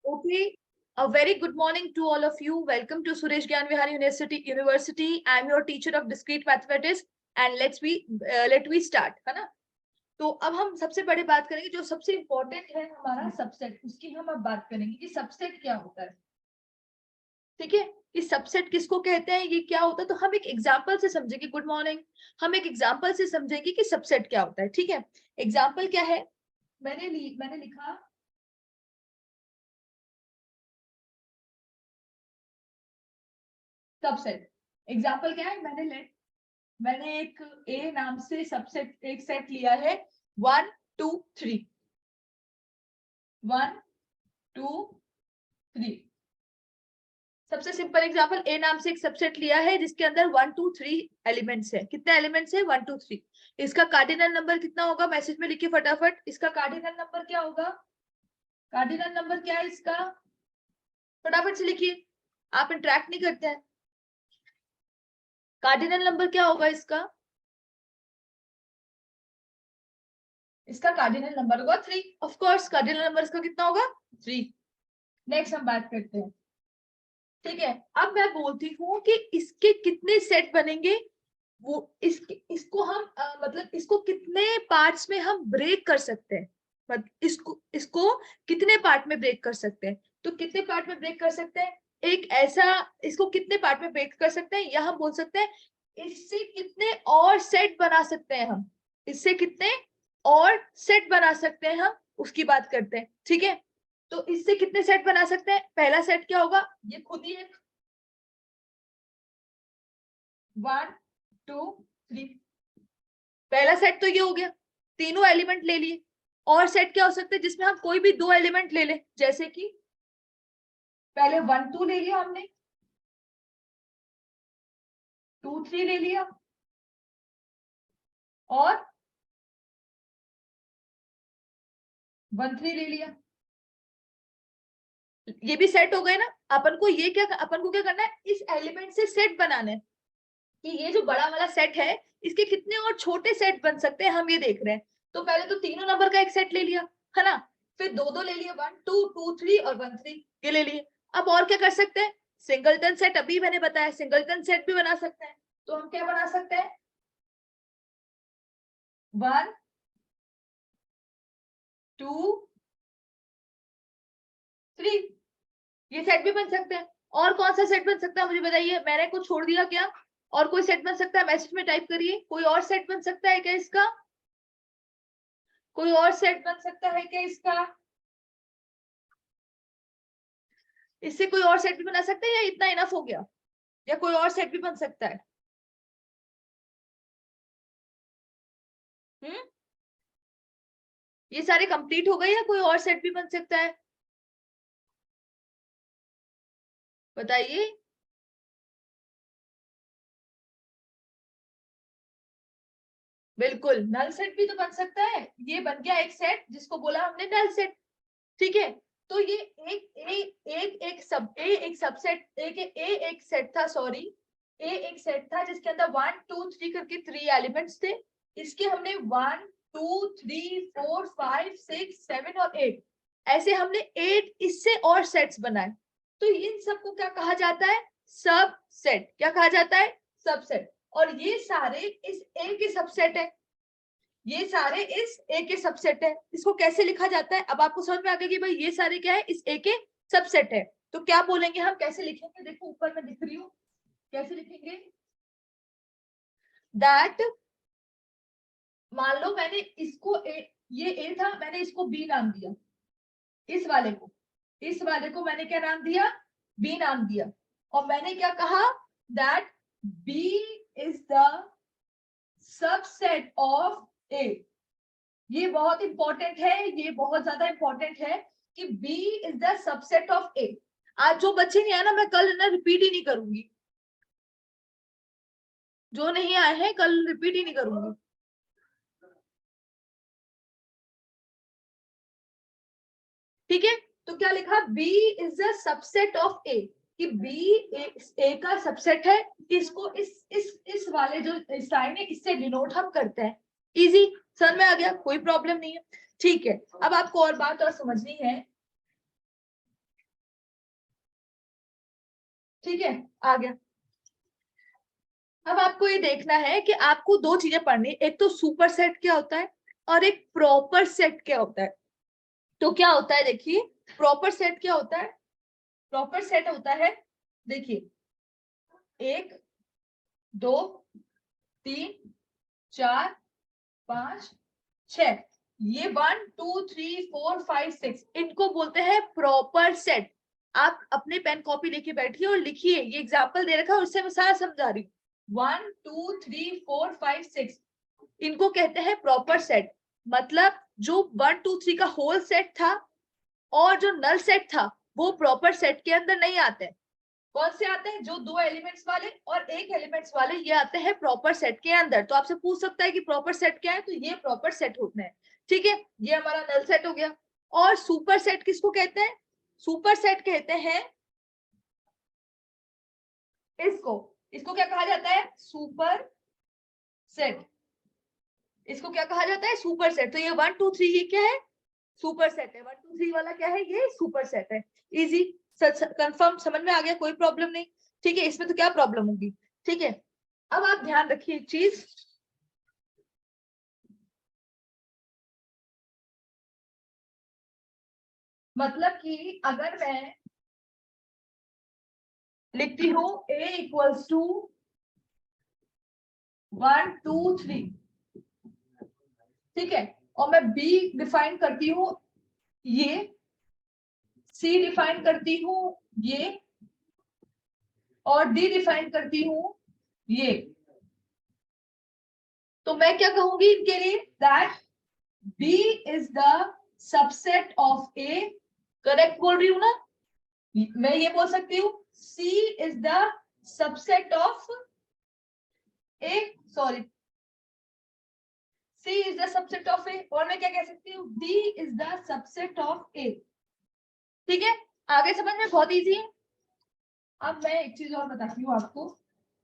Okay, a very good morning to all of you. Welcome to Suresh Gyan Vihar University. I am your teacher of discrete mathematics and let we start, है ना? तो अब हम सबसे बड़ी बात करेंगे जो सबसे इम्पोर्टेंट है हमारा सबसेट, उसकी हम अब बात करेंगे कि सबसेट क्या होता है। ठीक है, कि सबसेट किसको कहते हैं, ये क्या होता है, तो हम एक एग्जांपल से समझेंगे। Good morning. हम एक एग्जांपल से समझेंगे कि सबसेट क्या होता है। ठीक है, एग्जांपल क्या है, मैंने लिखा सबसेट। एग्जांपल क्या है, मैंने एक ए नाम से सबसेट एक सेट लिया है 1 2 3 1 2 3। सबसे सिंपल एग्जांपल, ए नाम से एक सबसेट लिया है जिसके अंदर 1 2 3 एलिमेंट्स है। कितने एलिमेंट्स है? 1 2 3। इसका कार्डिनल नंबर कितना होगा? मैसेज में लिखिए फटाफट। इसका कार्डिनल नंबर क्या होगा? कार्डिनल नंबर क्या है इसका? फटाफट से लिखिए, आप इंटरेक्ट नहीं करते हैं। कार्डिनल नंबर क्या होगा इसका? इसका कार्डिनल नंबर होगा 3। ऑफ कोर्स कार्डिनल नंबर इसका कितना होगा? 3। नेक्स्ट हम बात करते हैं। ठीक है, अब मैं बोलती हूँ कि इसके कितने सेट बनेंगे, वो इसको हम मतलब इसको कितने पार्ट्स में हम ब्रेक कर सकते हैं। मतलब इसको कितने पार्ट में ब्रेक कर सकते हैं, तो कितने पार्ट में ब्रेक कर सकते हैं, एक ऐसा, इसको कितने पार्ट में ब्रेक कर सकते हैं, या हम बोल सकते हैं इससे कितने और सेट बना सकते हैं हम, इससे कितने और सेट बना सकते हैं हम, उसकी बात करते हैं। ठीक है, तो इससे कितने सेट बना सकते हैं? पहला सेट क्या होगा, ये खुद ही एक 1 2 3। पहला सेट तो ये हो गया, तीनों एलिमेंट ले लिए। और सेट क्या हो सकते हैं जिसमें हम कोई भी दो एलिमेंट ले ले, जैसे कि पहले 1 2 ले लिया हमने, 2 3 ले लिया, और 1 3 ले लिया। ये भी सेट हो गए ना। अपन को क्या करना है, इस एलिमेंट से सेट बनाना है कि ये जो बड़ा वाला सेट है इसके कितने और छोटे सेट बन सकते हैं, हम ये देख रहे हैं। तो पहले तो तीनों नंबर का एक सेट ले लिया, है ना, फिर दो दो ले लिए, 1 2 2 3 और 1 3 ये ले लिए। अब और क्या कर सकते हैं, सिंगलटन सेट, अभी मैंने बताया सिंगलटन सेट भी बना सकते हैं। तो हम क्या बना सकते हैं, 1 2 3, ये सेट भी बन सकते हैं। और कौन सा सेट बन सकता है मुझे बताइए, मैंने कुछ छोड़ दिया क्या? और कोई सेट बन सकता है? मैसेज में टाइप करिए, कोई और सेट बन सकता है क्या इसका? कोई और सेट बन सकता है क्या इसका? इससे कोई और सेट भी बना सकते हैं या इतना इनफ हो गया, या कोई और सेट भी बन सकता है? हम्म, ये सारे कंप्लीट हो गए या कोई और सेट भी बन सकता है? बताइए। बिल्कुल, नल सेट भी तो बन सकता है। ये बन गया एक सेट जिसको बोला हमने नल सेट। ठीक है, तो ये एक सबसेट, एक सेट था, सॉरी, ए एक सेट था जिसके अंदर 1 2 3 करके 3 एलिमेंट्स थे। इसके हमने 1 2 3 4 5 6 7 और 8, ऐसे हमने 8 इससे और सेट्स बनाए। तो इन सबको क्या कहा जाता है? सब सेट। क्या कहा जाता है? सबसेट। और ये सारे इस ए के सबसेट है, ये सारे इस ए के सबसेट है। इसको कैसे लिखा जाता है, अब आपको समझ में आ गया कि भाई ये सारे क्या है, इस ए के सबसेट है। तो क्या बोलेंगे हम, कैसे लिखेंगे, देखो ऊपर मैं लिख रही हूँ, कैसे लिखेंगे, दैट, मान लो मैंने इसको ये ए था, मैंने इसको बी नाम दिया, इस वाले को मैंने क्या नाम दिया? बी नाम दिया। और मैंने क्या कहा, that B is the subset of A. ये बहुत इंपॉर्टेंट है, ये बहुत ज्यादा इंपॉर्टेंट है कि B is the subset of A। आज जो बच्चे नहीं आए ना, मैं कल ना रिपीट ही नहीं करूंगी, जो नहीं आए हैं कल रिपीट ही नहीं करूंगी। ठीक है, तो क्या लिखा, B is the subset of A, कि B A का सबसेट है। इसको इस वाले जो साइन है इससे डिनोट हम करते हैं। इजी, समझ में आ गया, कोई प्रॉब्लम नहीं है। ठीक है, अब आपको और बात और समझनी है। ठीक है, आ गया। अब आपको ये देखना है कि आपको दो चीजें पढ़नी, एक तो सुपर सेट क्या होता है और एक प्रॉपर सेट क्या होता है। तो क्या होता है देखिए, प्रॉपर सेट क्या होता है? प्रॉपर सेट होता है, देखिए, 1 2 3 4 5 6, ये 1 2 3 4 5 6, इनको बोलते हैं प्रॉपर सेट। आप अपने पेन कॉपी लेके बैठिए और लिखिए, ये एग्जाम्पल दे रखा है उससे मैं सारा समझा रही हूँ। 1 2 3 4 5 6, इनको कहते हैं प्रॉपर सेट। मतलब जो 1 2 3 का होल सेट था और जो नल सेट था वो प्रॉपर सेट के अंदर नहीं आते। कौन से आते हैं? जो 2 एलिमेंट्स वाले और 1 एलिमेंट्स वाले, ये आते हैं प्रॉपर सेट के अंदर। तो आपसे पूछ सकता है कि प्रॉपर सेट क्या है, तो ये प्रॉपर सेट होते हैं। ठीक है, ये हमारा नल सेट हो गया। और सुपर सेट किसको कहते हैं? सुपर सेट कहते हैं इसको, इसको क्या कहा जाता है? Super set. इसको क्या कहा जाता है? Super set. तो ये 1 2 3 ये क्या है? सुपर सेट है। 1 2 3 वाला क्या है? ये सुपर सेट है। इजी, कंफर्म, समझ में आ गया? कोई प्रॉब्लम नहीं। ठीक है, इसमें तो क्या प्रॉब्लम होगी। ठीक है, अब आप ध्यान रखिए एक चीज, मतलब कि अगर मैं लिखती हूं a इक्वल्स टू 1 2 3, ठीक है, और मैं b डिफाइन करती हूँ ये, c डिफाइन करती हूँ ये, और d डिफाइन करती हूँ ये, तो मैं क्या कहूंगी इनके लिए? That b is the subset of a। Correct बोल रही हूँ ना? मैं ये बोल सकती हूँ c is the subset of a, sorry, C is the subset of A, और मैं क्या कह सकती हूँ? D is the subset of A। ठीक है, आगे समझ में बहुत इजी है। अब मैं एक चीज और बताती हूँ आपको।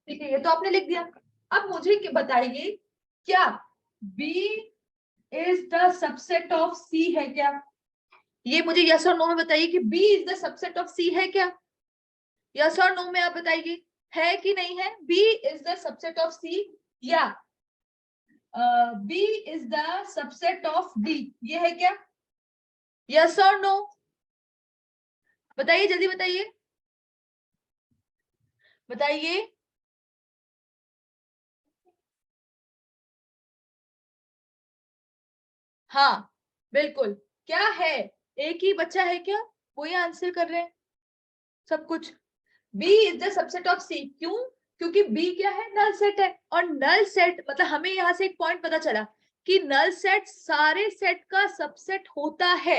ठीक है, ये तो आपने लिख दिया। अब मुझे बताइए, क्या B is the subset of C है क्या? ये मुझे यस और नो में बताइए कि B is the subset of C है क्या? यस और नो में आप बताइए, है कि नहीं है? B is the subset of C, या B is the subset of D, ये है क्या? यस और नो बताइए, जल्दी बताइए, बताइए। हाँ, बिल्कुल। क्या है? एक ही बच्चा है क्या? वो ये आंसर कर रहे हैं सब कुछ। B is the subset of C, क्यों? क्योंकि B क्या है? नल सेट है। और नल सेट मतलब हमें यहाँ से एक पॉइंट पता चला कि नल सेट सारे सेट का सबसेट होता है।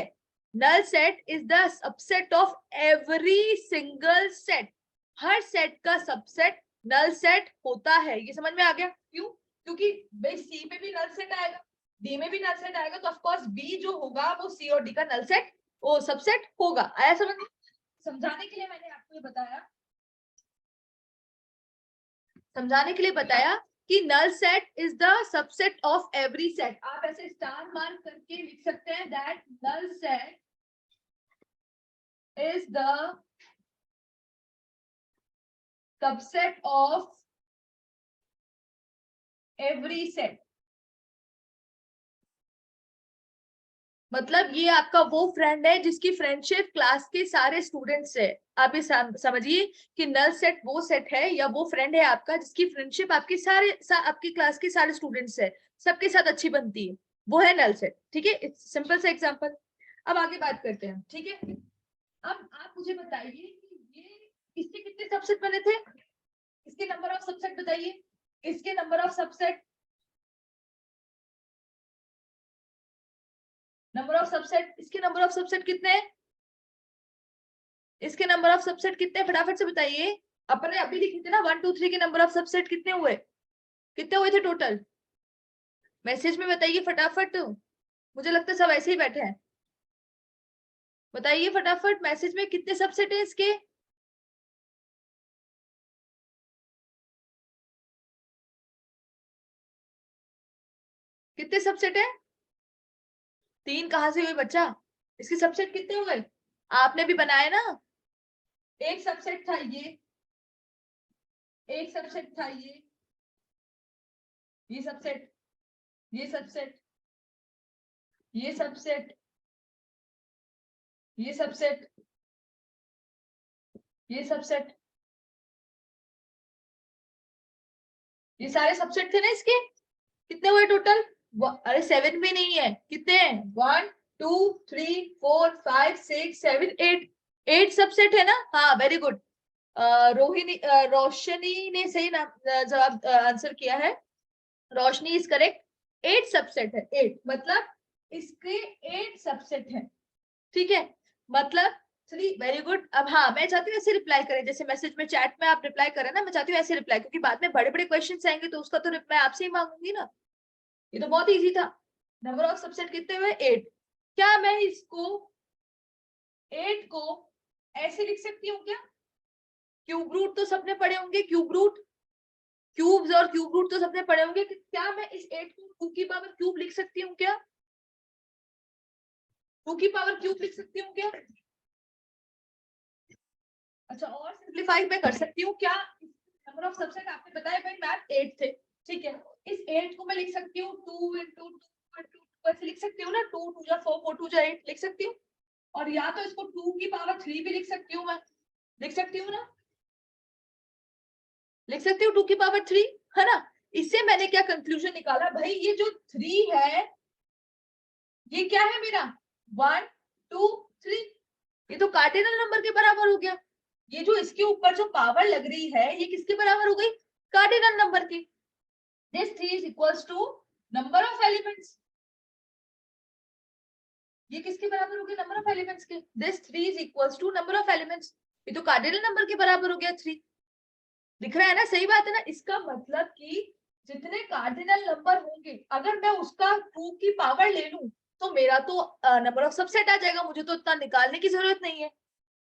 Null set is the subset of every single set. हर सेट का सबसेट नल सेट होता है। ये समझ में आ गया? क्यों? क्योंकि भाई C में भी नल सेट आएगा, D में भी नल सेट आएगा, तो ऑफकोर्स B जो होगा वो C और D का नल सेट, वो सबसेट होगा। आया समझ में? समझाने के लिए मैंने आपको ये बताया, समझाने के लिए बताया कि null set is the subset of every set. आप ऐसे स्टार मार्क करके लिख सकते हैं that null set is the subset of every set. मतलब ये आपका वो फ्रेंड है जिसकी फ्रेंडशिप क्लास के सारे स्टूडेंट्स से। आप ये समझिए कि नल सेट वो सेट है या वो फ्रेंड है आपका जिसकी फ्रेंडशिप आपके आपकी क्लास के सारे स्टूडेंट्स से, सबके साथ अच्छी बनती है, वो है नल सेट। ठीक है, सिंपल सा एग्जांपल। अब आगे बात करते हैं। ठीक है, अब आप मुझे बताइए कि ये इसके कितने सबसेट बने थे? इसके नंबर ऑफ सबसेट बताइए, इसके number of subset, number of subset, इसके नंबर ऑफ सबसेट कितने हैं? इसके नंबर ऑफ सबसेट कितने, फटाफट से बताइए। अपने अभी लिखे थे ना 1 2 3 के नंबर ऑफ सबसेट कितने हुए? कितने हुए थे टोटल? मैसेज में बताइए फटाफट, मुझे लगता है सब ऐसे ही बैठे हैं। बताइए फटाफट, मैसेज में कितने सबसेट है इसके? कितने सबसेट है? 3 कहां से हुए बच्चा? इसके सबसेट कितने हुए? आपने भी बनाए ना, एक सबसेट था ये, एक सबसेट था ये सबसेट, ये सबसेट, ये सबसेट, ये सबसेट, ये सबसेट, ये सारे सबसेट थे ना इसके। कितने हुए टोटल? अरे 7 भी नहीं है, कितने हैं? 1 2 3 4 5 6 7 8, 8 सबसेट है ना। हाँ वेरी गुड। रोहिणी रोशनी ने सही जवाब आंसर किया है। रोशनी इज करेक्ट। 8 सबसेट है, 8 मतलब इसके 8 सबसेट है। ठीक है, मतलब 3। Very good. अब हाँ मैं चाहती हूँ ऐसे रिप्लाई करें, जैसे मैसेज में चैट में आप रिप्लाई करें ना, मैं चाहती हूँ ऐसे रिप्लाई, क्योंकि बाद में बड़े बड़े क्वेश्चन आएंगे तो उसका तो रिप्लाई आपसे ही मांगूंगी ना। ये तो बहुत इजी था। नंबर ऑफ सबसेट कितने हुए? 8। क्या मैं इसको 8 को ऐसे लिख सकती हूँ क्या? क्यूब रूट तो सबने पढ़े होंगे, क्यूब रूट, क्यूब्स और क्यूब रूट तो सबने पढ़े होंगे। क्या मैं इस 8 को 2 की पावर क्यूब लिख सकती हूँ क्या? 2 की पावर क्यूब लिख सकती हूँ क्या? अच्छा, और सिंपलीफाई मैं कर सकती हूँ क्या? नंबर ऑफ सबसेट आपने बताया भाई मैथ 8 थे, ठीक है। इस 8 को मैं लिख सकती हूँ 2 into 2 ऐसे लिख सकती हूँ ना, 2 2 जा 4 4 2 जा 8 लिख सकती हूँ। और या तो इसको 2 की पावर 3 भी लिख सकती हूँ मैं, लिख सकती हूँ ना, लिख सकती हूँ 2 की पावर 3, है ना। इससे मैंने क्या कंक्लूजन निकाला भाई, ये जो 3 है ये क्या है मेरा? 1 2 3, ये तो कार्डिनल नंबर के बराबर हो गया। ये जो इसके ऊपर जो पावर लग रही है ये किसके बराबर हो गई? कार्डिनल नंबर की। This 3 is equals to number of elements. ये किसके बराबर हो गया? नंबर ऑफ एलिमेंट्स के। This 3 is equals to number of elements. ये तो कार्डिनल नंबर के बराबर हो गया 3। दिख रहा है ना, सही बात है ना। इसका मतलब कि जितने कार्डिनल नंबर होंगे अगर मैं उसका 2 की पावर ले लूं तो मेरा तो नंबर ऑफ सबसेट आ जाएगा, मुझे तो इतना निकालने की जरूरत नहीं है।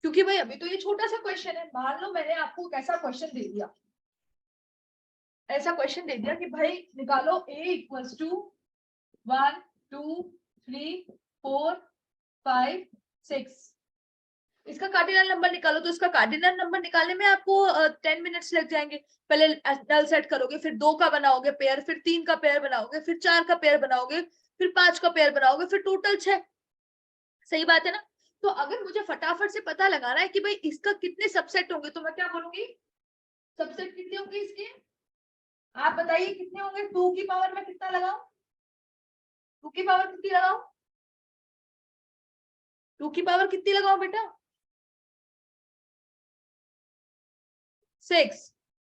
क्योंकि भाई अभी तो ये छोटा सा क्वेश्चन है। मान लो मैंने आपको कैसा क्वेश्चन दे दिया, ऐसा क्वेश्चन दे दिया कि भाई निकालो a इक्वल्स टू 1 2 3 4 5 6, इसका कार्डिनल नंबर निकालो। तो इसका कार्डिनल नंबर निकालने में आपको 10 मिनट्स लग जाएंगे। पहले नल सेट करोगे, फिर 2 का बनाओगे पेयर, फिर 3 का पेयर बनाओगे, फिर 4 का पेयर बनाओगे, फिर 5 का पेयर बनाओगे, फिर टोटल 6। सही बात है ना। तो अगर मुझे फटाफट से पता लगाना है कि भाई इसका कितने सबसेट होंगे तो मैं क्या बोलूंगी? सबसेट कितने होंगे इसके? आप बताइए कितने होंगे? 2 की पावर में कितना लगाऊं? 2 की पावर कितनी लगाऊं? 2 की पावर कितनी लगाऊं बेटा? 6।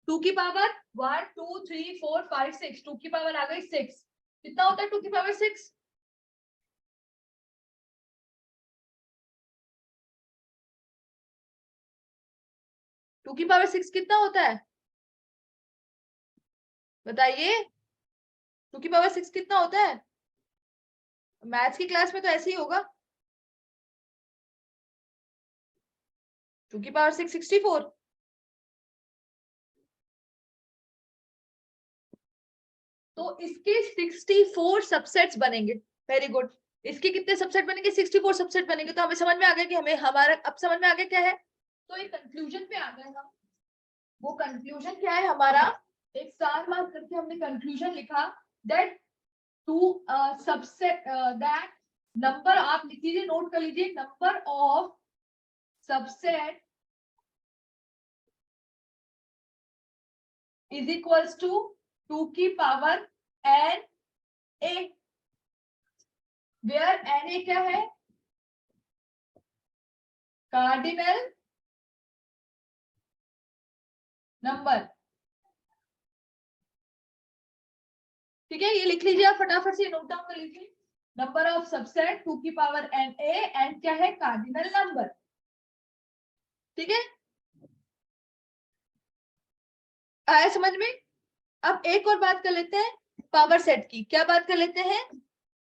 2 की पावर 1 2 3 4 5 6, 2 की पावर आ गई 6। कितना होता है 2 की पावर 6? 2 की पावर 6 कितना होता है बताइए? 2 की पावर 6 कितना होता है? मैथ्स की क्लास में तो ऐसे ही होगा। 2 की पावर 6 64। तो इसके 64 सबसेट्स बनेंगे। Very good. इसके कितने सबसेट बनेंगे? 64 सबसेट बनेंगे। तो हमें समझ में आ गया कि हमें हमारा अब समझ में आ गया क्या है। तो एक कंक्लूजन पे आ गए हम। वो कंक्लूजन क्या है हमारा? एक स्टार मार्क करके हमने कंक्लूजन लिखा that two subset that number, आप लिख लीजिए, नोट कर लीजिए, number of subset is equals to 2 की power n A, where n A क्या है? Cardinal number. ठीक है, ये लिख लीजिए आप फटाफट से, नोट डाउन कर लीजिए। नंबर ऑफ सबसेट 2 की पावर एन ए, एन क्या है? Cardinal number. ठीक है, आया समझ में? अब एक और बात कर लेते हैं पावर सेट की। क्या बात कर लेते हैं?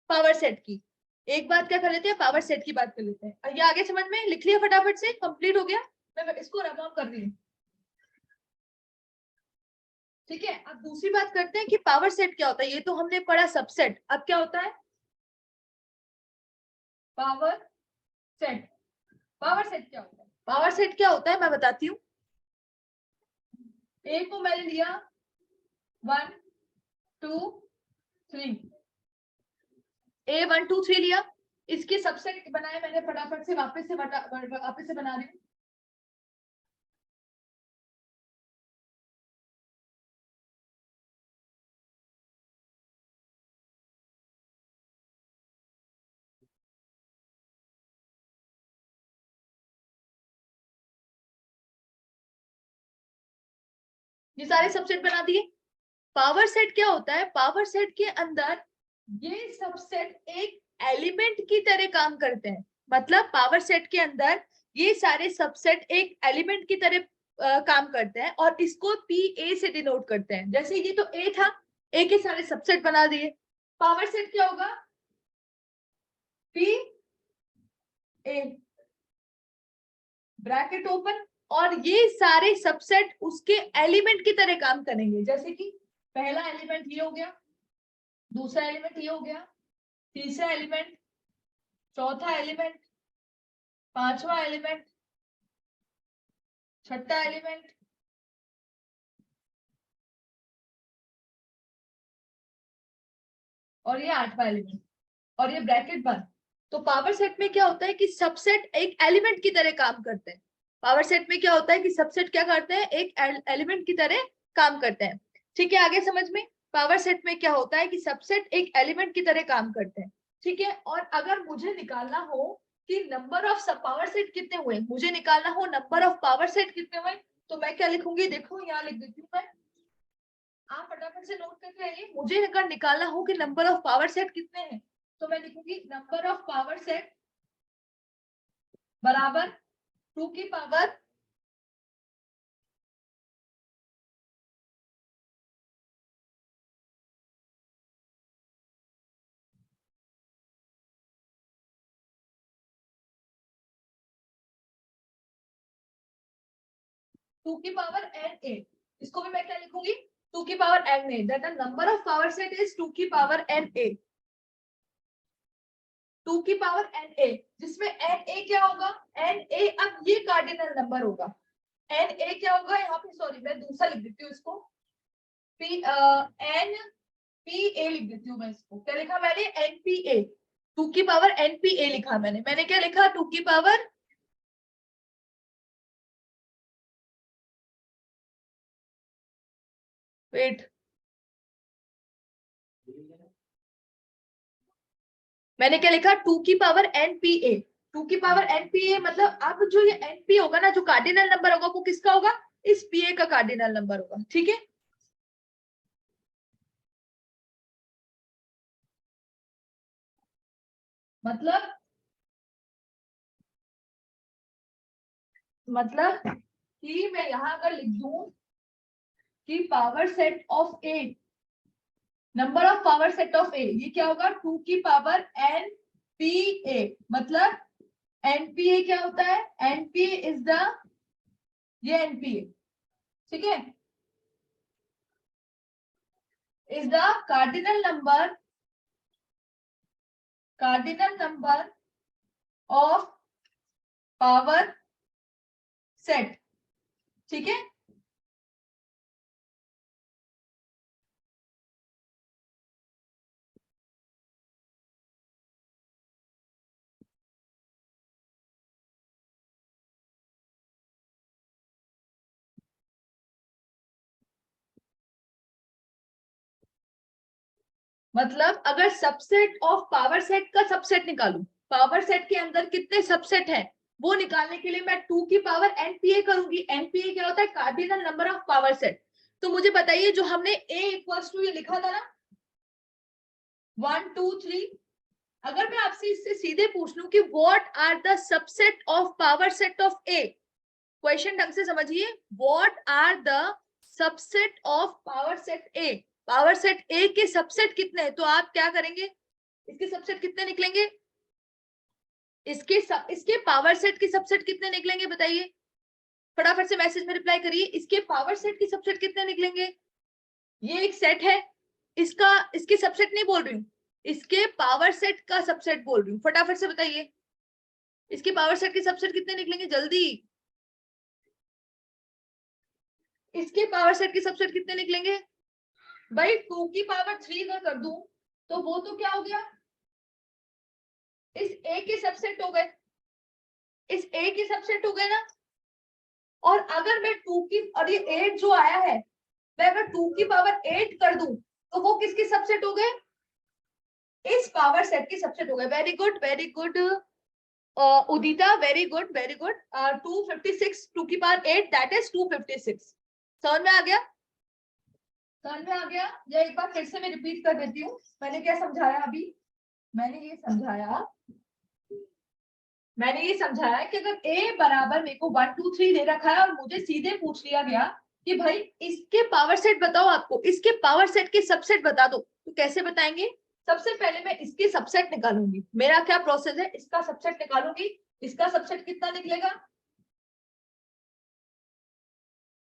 पावर सेट की। एक बात क्या कर लेते हैं? पावर सेट की बात कर लेते हैं। ये आगे समझ में? लिख लिया फटाफट से, कंप्लीट हो गया। मैं इसको रब डाउन कर रही हूँ। ठीक है, अब दूसरी बात करते हैं कि पावर सेट क्या होता है। ये तो हमने पढ़ा सबसेट, अब क्या होता है पावर सेट? पावर सेट क्या होता है? पावर सेट क्या होता है मैं बताती हूँ। ए को मैंने लिया 1 2 3, ए 1 2 3 लिया, इसके सबसेट बनाए मैंने, फटाफट से वापस से बना रही हूँ। ये सारे सबसेट बना दिए। पावर सेट क्या होता है? पावर सेट के अंदर ये सबसेट एक एलिमेंट की तरह काम करते हैं। मतलब पावर सेट के अंदर ये सारे सबसेट एक एलिमेंट की तरह काम करते हैं और इसको पी ए से डिनोट करते हैं। जैसे ये तो ए था, ए के सारे सबसेट बना दिए। पावर सेट क्या होगा? पी ए ब्रैकेट ओपन, और ये सारे सबसेट उसके एलिमेंट की तरह काम करेंगे। जैसे कि पहला एलिमेंट ये हो गया, दूसरा एलिमेंट ये हो गया, तीसरा एलिमेंट, चौथा एलिमेंट, पांचवा एलिमेंट, छठा एलिमेंट, और ये आठवां एलिमेंट, और ये ब्रैकेट बंद। तो पावर सेट में क्या होता है कि सबसेट एक एलिमेंट की तरह काम करते हैं। पावर सेट में क्या होता है कि सबसेट क्या करते हैं? एक एलिमेंट की तरह काम करते हैं। ठीक है, आगे समझ में। पावर सेट में क्या होता है कि सबसेट एक एलिमेंट की तरह काम करते हैं। ठीक है, और अगर मुझे निकालना हो कि नंबर ऑफ सब पावर सेट कितने हुए, मुझे निकालना हो नंबर ऑफ पावर सेट कितने हुए, तो मैं क्या लिखूंगी? देखो यहाँ लिख देती हूँ मैं, आप फटाफट से नोट करके आइए। मुझे अगर निकालना हो कि नंबर ऑफ पावर सेट कितने हैं, तो मैं लिखूंगी नंबर ऑफ पावर सेट बराबर 2 की पावर टू की पावर एन ए। इसको भी मैं क्या लिखूंगी? 2 की power n A. That the number of power set is 2 की पावर एन ए। 2 की पावर एन ए, जिसमें एन ए क्या होगा? एन ए, अब ये कार्डिनल नंबर होगा। एन ए क्या होगा यहाँ पे? सॉरी, मैं दूसरा लिख देती हूँ इसको, पी एन पी ए लिख देती हूँ मैं इसको। क्या लिखा मैंने? N P A. 2 की पावर एन पी ए लिखा मैंने क्या लिखा? 2 की पावर वेट, मैंने क्या लिखा? 2 की पावर एन पी ए। 2 की पावर एन पी ए मतलब अब जो ये एन पी होगा ना, जो कार्डिनल नंबर होगा, वो किसका होगा? इस पी ए का कार्डिनल नंबर होगा। ठीक है, मतलब कि मैं यहां अगर लिख दूं कि power set of A, number of power set of A, ये क्या होगा? 2 की पावर एन पी ए। मतलब एनपीए क्या होता है? एनपीए इज द, ये एनपीए, ठीक है, is the cardinal number of power set. ठीक है, मतलब अगर सबसेट ऑफ पावर सेट का सबसेट निकालू, पावर सेट के अंदर कितने सबसेट हैं वो निकालने के लिए मैं 2 की पावर एनपीए करूंगी। एनपीए क्या होता है? Cardinal number of power set. तो मुझे बताइए, जो हमने ए इक्वल्स टू ये लिखा था ना 1 2 3, अगर मैं आपसे इससे सीधे पूछ लूं कि what are the subset of power set of A, question ढंग से समझिए, what are the subset of power set A, power set A के सबसेट कितने हैं, तो आप क्या करेंगे? इसके सबसेट कितने निकलेंगे? इसके पावर सेट के सबसेट कितने निकलेंगे बताइए? फटाफट से मैसेज में रिप्लाई करिए, इसके पावर सेट के सबसेट कितने निकलेंगे? ये एक सेट है, इसका, इसके सबसेट नहीं बोल रही हूँ, इसके पावर सेट का सबसेट बोल रही हूँ। फटाफट से बताइए, इसके पावर सेट के सबसेट कितने निकलेंगे? जल्दी, इसके पावर सेट के सबसेट कितने निकलेंगे भाई? 2 की पावर 3 अगर कर दूं तो वो तो क्या हो गया, इस ए के सबसेट हो गए, इस ए के सबसेट हो गए ना। और अगर मैं 2 की, और ये 8 जो आया है, मैं अगर 2 की पावर 8 कर दूं तो वो किसके सबसेट हो गए? इस पावर सेट के सबसेट हो गए। वेरी गुड, वेरी गुड उदिता, वेरी गुड, वेरी गुड। 256, 2 की पावर 8 दैट इज 256। समझ में आ गया? समझ में आ गया? या एक बार फिर से मैं रिपीट कर देती हूँ, मैंने क्या समझाया अभी? मैंने ये समझाया कि अगर a बराबर मेरे को 1 2 3 दे रखा है और मुझे सीधे पूछ लिया गया कि भाई इसके पावर सेट बताओ, आपको इसके पावर सेट के सबसेट बता दो, तो कैसे बताएंगे? सबसे पहले मैं इसके सबसेट निकालूंगी। मेरा क्या प्रोसेस है? इसका सबसेट निकालूंगी। इसका सबसेट कितना निकलेगा?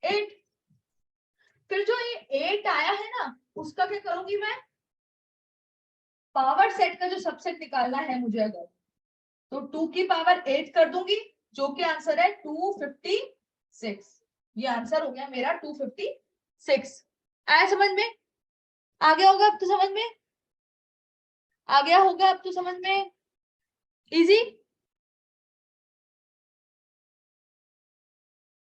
8। फिर जो ये 8 आया है ना, उसका क्या करूंगी मैं? पावर सेट का जो सबसेट निकालना है मुझे, अगर तो 2 की पावर 8 कर दूंगी, जो कि आंसर है 256। ये आंसर हो गया मेरा 256। आया समझ में? आ गया होगा अब तो समझ में, आ गया होगा अब तो समझ में। इजी।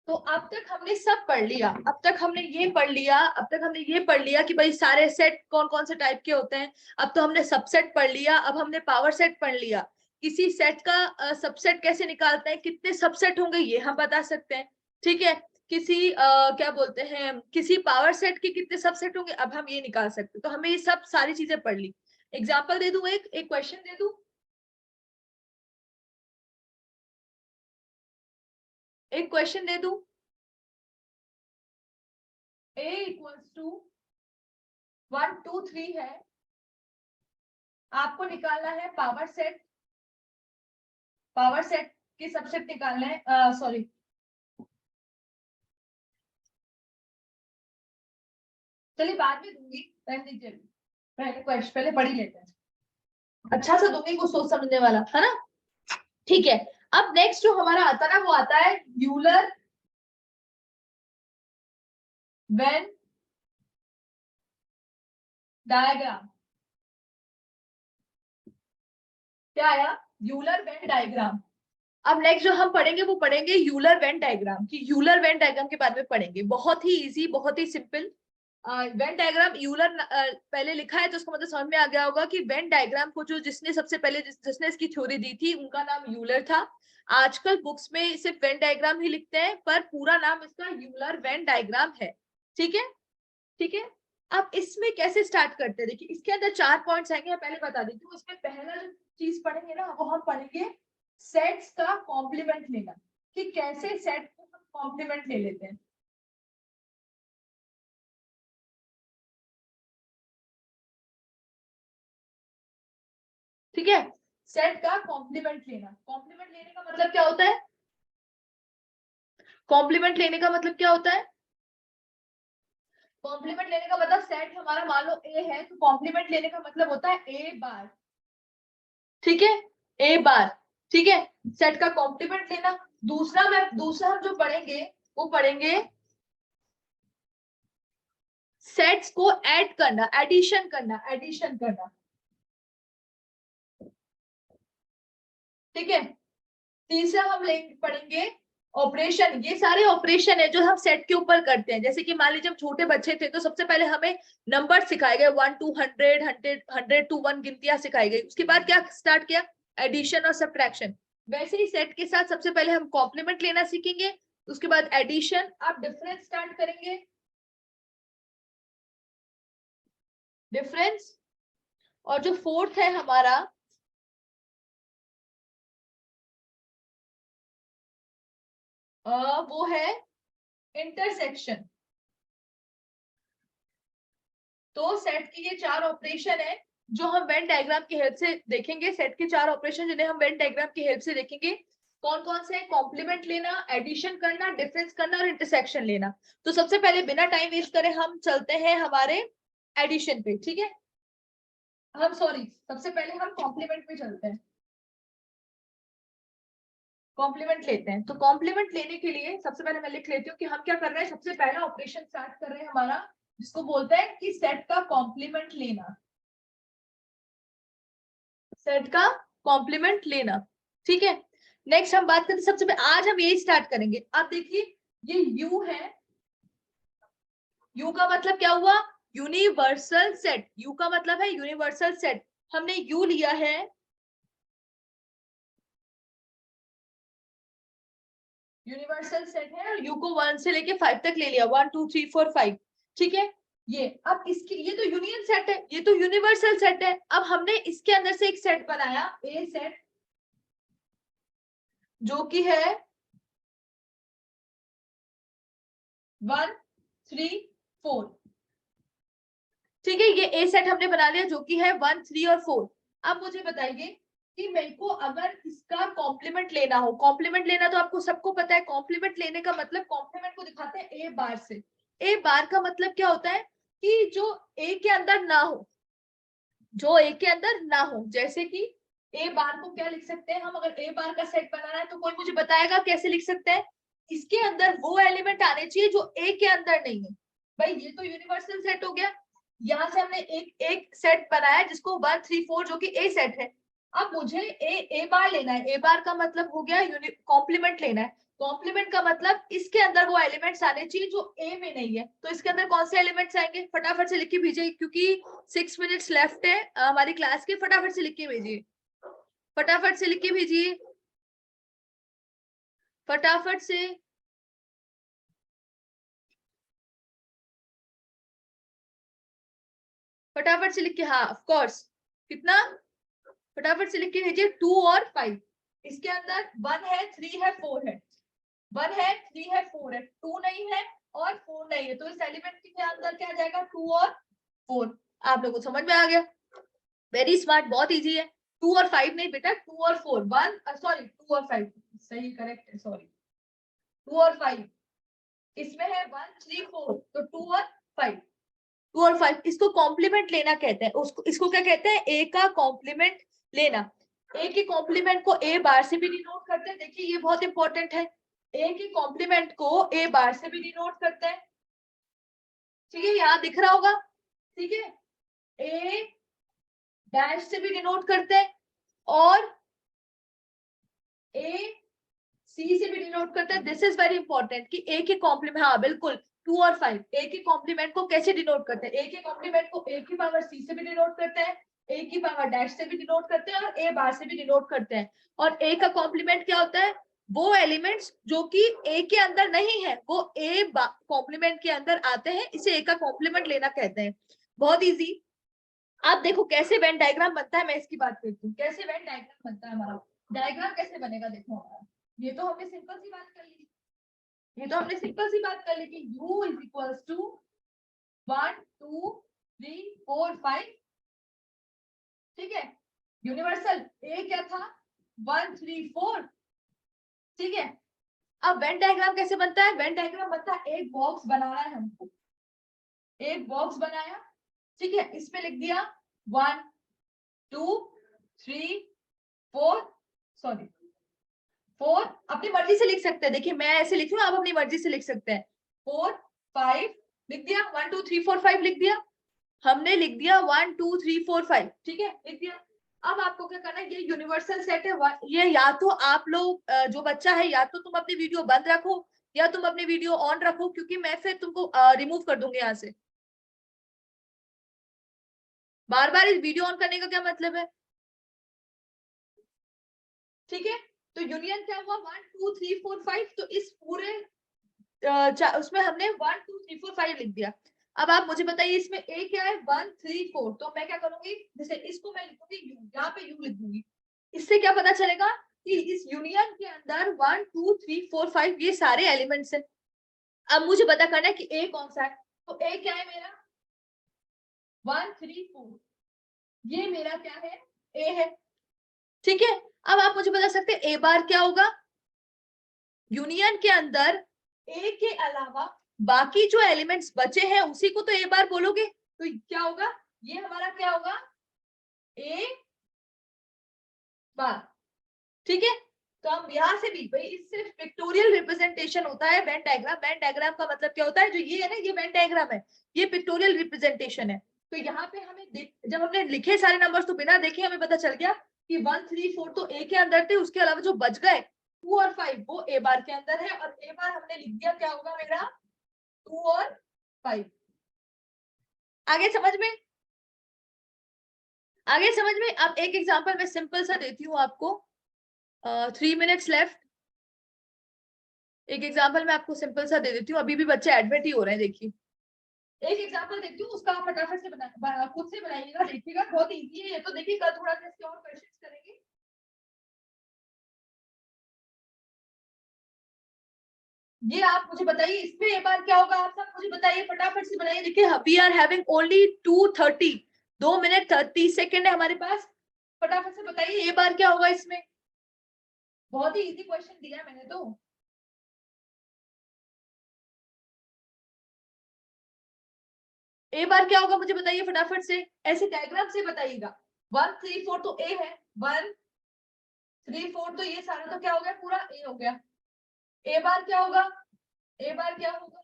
तो अब तक हमने सब पढ़ लिया, अब तक हमने ये पढ़ लिया, अब तक हमने ये पढ़ लिया कि भाई सारे सेट कौन कौन से टाइप के होते हैं। अब तो हमने सबसेट पढ़ लिया, अब हमने पावर सेट पढ़ लिया। किसी सेट का सबसेट कैसे निकालते हैं, कितने सबसेट होंगे ये हम बता सकते हैं। ठीक है, किसी क्या बोलते हैं, किसी पावर सेट के कितने सबसेट होंगे अब हम ये निकाल सकते हैं। तो हमें ये सब सारी चीजें पढ़ ली। एग्जाम्पल दे दूं, एक क्वेश्चन दे दूं, एक क्वेश्चन दे दूं। a इक्वल्स टू 1 2 3 है, आपको निकालना है पावर सेट, पावर सेट के सबसेट निकालना है। सॉरी, चलिए बाद में दूंगी, रहने दीजिए, पहले क्वेश्चन पहले पढ़ ही लेते हैं। अच्छा सा दूंगी, कुछ सोच समझने वाला है ना। ठीक है, अब नेक्स्ट जो हमारा आता है ना, वो आता है यूलर वेन डायग्राम। क्या आया? Euler Venn diagram. अब नेक्स्ट जो हम पढ़ेंगे वो पढ़ेंगे यूलर वेन डायग्राम की, यूलर वेन डायग्राम के बारे में पढ़ेंगे। बहुत ही इजी, बहुत ही सिंपल। वेन डायग्राम यूलर पहले लिखा है तो उसका मतलब समझ में आ गया होगा कि वेन डायग्राम को जो जिसने सबसे पहले जिसने इसकी थ्योरी दी थी उनका नाम यूलर था। आजकल बुक्स में सिर्फ वेन डायग्राम ही लिखते हैं, पर पूरा नाम इसका यूलर वेन डायग्राम है। ठीक है, ठीक है। अब इसमें कैसे स्टार्ट करते हैं, देखिए इसके अंदर 4 पॉइंट्स आएंगे, मैं पहले बता देती हूँ। इसमें पहला जो चीज पढ़ेंगे ना, वो हम पढ़ेंगे सेट्स का कॉम्प्लीमेंट लेना, कि कैसे सेट को हम कॉम्प्लीमेंट ले लेते हैं। ठीक है, सेट का कॉम्प्लीमेंट लेना। कॉम्प्लीमेंट लेने का मतलब क्या होता है? कॉम्प्लीमेंट लेने का मतलब क्या होता है? कॉम्प्लीमेंट लेने का मतलब, सेट हमारा मान लो ए है, तो कॉम्प्लीमेंट लेने का मतलब होता है ए बार। ठीक है, ए बार। ठीक है, सेट का कॉम्प्लीमेंट लेना। दूसरा हम जो पढ़ेंगे वो पढ़ेंगे सेट्स को ऐड करना, एडिशन करना, एडिशन करना। ठीक है, तीसरा हम पढ़ेंगे ऑपरेशन। ये सारे ऑपरेशन है जो हम सेट के ऊपर करते हैं। जैसे कि मान लीजिए हम छोटे बच्चे थे तो सबसे पहले हमें नंबर सिखाए गए, 1 to 100, 100 to 1 गिनतियां सिखाई गई। उसके बाद क्या स्टार्ट किया? एडिशन और सब्ट्रैक्शन। वैसे ही सेट के साथ सबसे पहले हम कॉम्प्लीमेंट लेना सीखेंगे, उसके बाद एडिशन, आप डिफरेंस स्टार्ट करेंगे, डिफरेंस। और जो फोर्थ है हमारा, वो है इंटरसेक्शन। तो सेट के ये 4 ऑपरेशन है जो हम वेन डायग्राम की हेल्प से देखेंगे। सेट के 4 ऑपरेशन जिन्हें हम वेन डायग्राम की हेल्प से देखेंगे। कौन कौन से? कॉम्प्लीमेंट लेना, एडिशन करना, डिफरेंस करना और इंटरसेक्शन लेना। तो सबसे पहले बिना टाइम वेस्ट करे हम चलते हैं हमारे एडिशन पे। ठीक है, हम सॉरी, सबसे पहले हम कॉम्प्लीमेंट पे चलते हैं। कॉम्प्लीमेंट लेते हैं। तो कॉम्प्लीमेंट लेने के लिए सबसे पहले मैं लिख लेती हूँ कि हम क्या कर रहे हैं। सबसे पहला ऑपरेशन स्टार्ट कर रहे हैं हमारा, जिसको बोलते हैं कि सेट का कॉम्प्लीमेंट लेना, सेट का कॉम्प्लीमेंट लेना। ठीक है, नेक्स्ट हम बात करते हैं, सबसे पहले आज हम यही स्टार्ट करेंगे। अब देखिए ये यू है, यू का मतलब क्या हुआ, यूनिवर्सल सेट। यू का मतलब है यूनिवर्सल सेट। हमने यू लिया है, यूनिवर्सल सेट है, और यू को 1 से लेके 5 तक ले लिया, 1 2 3 4 5। ठीक है, ये अब इसकी, ये तो यूनियन सेट है, ये तो यूनिवर्सल सेट है। अब हमने इसके अंदर से एक सेट बनाया, ए सेट, जो कि है 1 3 4। ठीक है, ये ए सेट हमने बना लिया जो कि है 1 3 और 4। अब मुझे बताइए कि मेरे को अगर इसका कॉम्प्लीमेंट लेना हो, कॉम्प्लीमेंट लेना तो आपको सबको पता है, कॉम्प्लीमेंट लेने का मतलब कॉम्प्लीमेंट को दिखाते हैं ए बार से। ए बार का मतलब क्या होता है कि जो ए के अंदर ना हो, जो ए के अंदर ना हो। जैसे कि ए बार को क्या लिख सकते हैं हम, अगर ए बार का सेट बनाना है तो कोई मुझे बताएगा कैसे लिख सकते हैं। इसके अंदर वो एलिमेंट आने चाहिए जो ए के अंदर नहीं है। भाई ये तो यूनिवर्सल सेट हो गया। यहाँ से हमने एक सेट बनाया जिसको 1 3 4 जो कि ए सेट है। अब मुझे ए बार लेना है। ए बार का मतलब हो गया कॉम्प्लीमेंट लेना है। कॉम्प्लीमेंट का मतलब इसके अंदर वो एलिमेंट्स आने चाहिए जो ए में नहीं है। तो इसके अंदर कौन से एलिमेंट्स आएंगे, फटाफट से लिख के भेजिए, क्योंकि 6 मिनट्स लेफ्ट है हमारी क्लास के। फटाफट से लिख के भेजिए, फटाफट से लिख के भेजिए, फटाफट से। फटाफट से लिख के, हाँ ऑफ कोर्स, कितना, फटाफट से लिख के भेजिए 2 और 5। इसके अंदर 1 है 3 है 4 है, 1 है 3 है 4 है, 2 नहीं है और 4 नहीं है। तो इस एलिमेंट के अंदर क्या आ जाएगा, 2 और 4। आप लोगों को समझ में आ गया, वेरी स्मार्ट, बहुत इजी है। 2 और 5 नहीं बेटा, 2 और 4, 1 सॉरी 2 और 5, सही करेक्ट है, सॉरी 2 और 5। इसमें है 1 3 4, तो 2 और 5, 2 और 5। इसको कॉम्प्लीमेंट लेना कहते हैं, उसको इसको क्या कहते हैं, ए का कॉम्प्लीमेंट लेना। ए के कॉम्प्लीमेंट को ए बार से भी डिनोट करते हैं। देखिए ये बहुत इंपॉर्टेंट है, ए के कॉम्प्लीमेंट को ए बार से भी डिनोट करते हैं। ठीक है, यहाँ दिख रहा होगा। ठीक है, ए डैश से भी डिनोट करते हैं, और ए सी से भी डिनोट करते हैं। दिस इज वेरी इंपॉर्टेंट कि ए के कॉम्प्लीमेंट, हाँ बिल्कुल 2 और 5, ए के कॉम्प्लीमेंट को कैसे डिनोट करते हैं, ए के कॉम्प्लीमेंट को ए की पावर सी से भी डिनोट करते हैं, ए की पावर डैश से भी डिनोट करते हैं, और ए बार से भी डिनोट करते हैं। और ए का कॉम्प्लीमेंट क्या होता है, वो एलिमेंट्स जो कि ए के अंदर नहीं है वो ए कॉम्प्लीमेंट के अंदर आते हैं, इसे ए का कॉम्प्लीमेंट लेना कहते हैं। बहुत इजी। आप देखो कैसे वेन डायग्राम बनता है, मैं इसकी बात करती हूँ, कैसे वेन डायग्राम बनता है हमारा। डायग्राम कैसे बनेगा, देखो हमारा, ये तो हमने सिंपल सी बात कर ली, ये तो हमने सिंपल सी बात कर ली कि u इज इक्वल्स टू 1 2 3 4 5। ठीक है, यूनिवर्सल ए क्या था, 1 3 4। ठीक है, अब वेन डायग्राम कैसे बनता है, वेन डायग्राम बनता है, एक बॉक्स बनाना है हमको, एक बॉक्स बनाया। ठीक है, इसमें लिख दिया 1 2 3 4, सॉरी 4, अपनी मर्जी से लिख सकते हैं। देखिए मैं ऐसे लिख रही हूँ, आप अपनी मर्जी से लिख सकते हैं। 4 5 लिख दिया, 1 2 3 4 5 लिख दिया, हमने लिख दिया 1 2 3 4 5। ठीक है, लिख दिया। अब आपको क्या करना है, ये यूनिवर्सल सेट है। ये या तो आप लोग जो बच्चा है, या तो तुम अपनी वीडियो बंद रखो या तुम अपनी वीडियो ऑन रखो, क्योंकि मैं फिर तुमको रिमूव कर दूंगी यहाँ से। बार बार इस वीडियो ऑन करने का क्या मतलब है। ठीक है, तो यूनियन क्या हुआ, 1 2 3 4 5। तो इस पूरे उसमें हमने 1 2 3 4 5 लिख दिया। अब आप मुझे बताइए इसमें ए क्या है, 1 3 4। तो मैं क्या करूंगी, जैसे इसको मैं लिखूंगी यू, यहाँ पे यू लिख दूंगी। इससे क्या पता चलेगा कि इस यूनियन के अंदर 1 2 3 4 5 ये सारे एलिमेंट्स हैं। अब मुझे पता करना है कि ए कौन सा है। तो ए क्या है मेरा, 1 3 4, ये मेरा क्या है, ए है। ठीक है, अब आप मुझे बता सकते हैं ए बार क्या होगा, यूनियन के अंदर ए के अलावा बाकी जो एलिमेंट्स बचे हैं उसी को तो ए बार बोलोगे। तो क्या होगा, ये हमारा क्या होगा, ए बार। ठीक है, तो हम यहाँ से भी भाई इससे पिक्टोरियल रिप्रेजेंटेशन होता है वेन डायग्राम। वेन डायग्राम का मतलब क्या होता है, जो ये है ना, ये वेन डायग्राम है, ये पिक्टोरियल रिप्रेजेंटेशन है। तो यहाँ पे हमें जब हमने लिखे सारे नंबर्स तो बिना देखे हमें पता चल गया कि 1 3 4 तो ए के अंदर थे, उसके अलावा जो बच गए 2 और 5 वो ए बार के अंदर है, और ए बार हमने लिख दिया क्या होगा मेरा 2 और 5। आगे समझ में, आगे समझ में। अब एक एग्जांपल मैं सिंपल सा देती हूँ आपको, 3 मिनट्स लेफ्ट। एक एग्जांपल मैं आपको सिंपल सा दे देती हूँ, अभी भी बच्चे एडमिट ही हो रहे हैं। देखिए एक एग्जांपल देती हूँ, उसका आप फटाफट से खुद से बनाइएगा, देखिएगा बहुत इजी है ये तो। देखिए कल थोड़ा सा इसके और क्वेश्चंस करेंगे। ये आप मुझे बताइए इसमें एक बार क्या होगा, आप सब मुझे बताइए, फटाफट से बनाइए। देखिए we are having only 2:30, 2 minute 30 second है हमारे पास। फटाफट से बताइए ये बार क्या होगा इसमें। बहुत ही इजी क्वेश्चन दिया है मैंने तो। ए बार क्या होगा मुझे बताइए फटाफट से, ऐसे डायग्राम से बताइएगा। 1 3 4 तो ए है, 1 3 4 तो ये सारा तो क्या हो गया, पूरा ए हो गया। ए बार क्या होगा, ए बार क्या होगा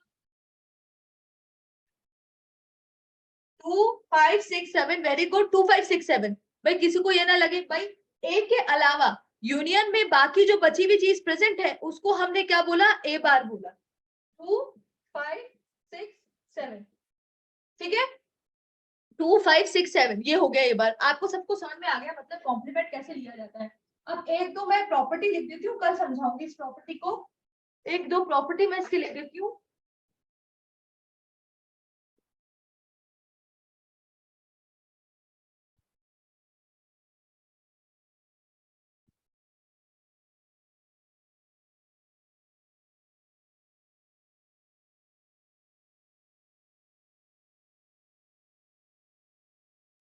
2 5 6 7। Very good, 2 5 6 7। भाई किसी को ये ना लगे भाई ए के अलावा यूनियन में बाकी जो बची हुई चीज प्रेजेंट है उसको हमने क्या बोला, ए बार बोला। 2 5 6 7, ठीक है। 2 5 6 7 ये हो गया ये बार। आपको सबको समझ में आ गया मतलब कॉम्प्लीमेंट कैसे लिया जाता है। अब एक दो मैं प्रॉपर्टी लिख देती हूँ, कल समझाऊंगी इस प्रॉपर्टी को। एक दो प्रॉपर्टी मैं इसकी लिख देती हूँ।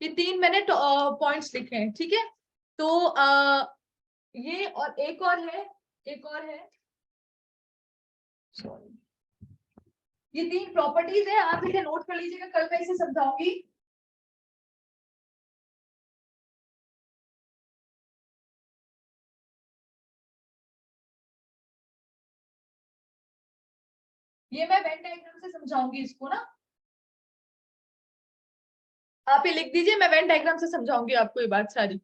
ये 3 मैंने पॉइंट्स लिखे हैं, ठीक है। तो ये और एक और है, एक और है, सॉरी, ये 3 प्रॉपर्टीज है, आप इसे नोट कर लीजिएगा, कल मैं इसे समझाऊंगी। ये मैं वेन डायग्राम से समझाऊंगी इसको ना, आप ये लिख दीजिए, मैं वेन डायग्राम से समझाऊंगी आपको ये बात सारी,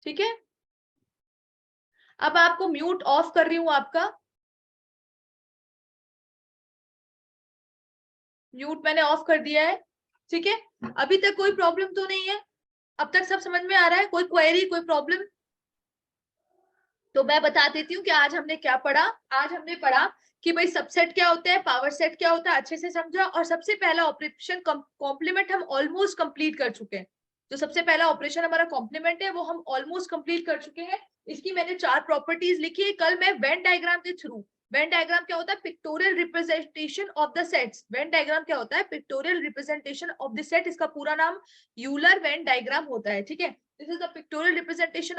ठीक है। अब आपको म्यूट ऑफ कर रही हूं आपका, म्यूट मैंने ऑफ कर दिया है, ठीक है। अभी तक कोई प्रॉब्लम तो नहीं है, अब तक सब समझ में आ रहा है, कोई क्वेरी कोई प्रॉब्लम। तो मैं बता देती हूँ कि आज हमने क्या पढ़ा। आज हमने पढ़ा कि भाई सबसेट क्या होता है, पावर सेट क्या होता है, अच्छे से समझा। और सबसे पहला ऑपरेशन कॉम्प्लीमेंट हम ऑलमोस्ट कंप्लीट कर चुके हैं। जो सबसे पहला ऑपरेशन हमारा कॉम्प्लीमेंट है वो हम ऑलमोस्ट कंप्लीट कर चुके हैं। इसकी मैंने 4 प्रॉपर्टीज लिखी है। कल मैं वेन डायग्राम के थ्रू, वेन डायग्राम क्या होता है, pictorial representation of the sets. Venn diagram क्या होता है, pictorial representation of the set. इसका पूरा नाम यूलर वेन डायग्राम होता है, ठीक है। This is the pictorial representation of